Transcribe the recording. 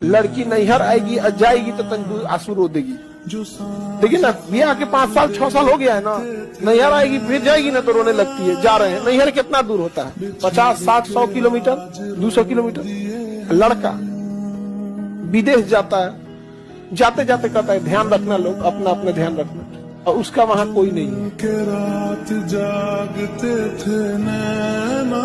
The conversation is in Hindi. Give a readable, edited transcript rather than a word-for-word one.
लड़की नैहर आएगी जाएगी तो तन आंसू रो देगी। देखिए ना, ब्याह के 5 साल 6 साल हो गया है ना, नैहर आएगी फिर जाएगी ना तो रोने लगती है। जा रहे हैं, नैहर कितना दूर होता है? 50 60 100 किलोमीटर, 200 किलोमीटर। लड़का विदेश जाता है, जाते जाते कहता है ध्यान रखना, लोग अपना अपना ध्यान रखना, और उसका वहां कोई नहीं है। रात जागते थे नैना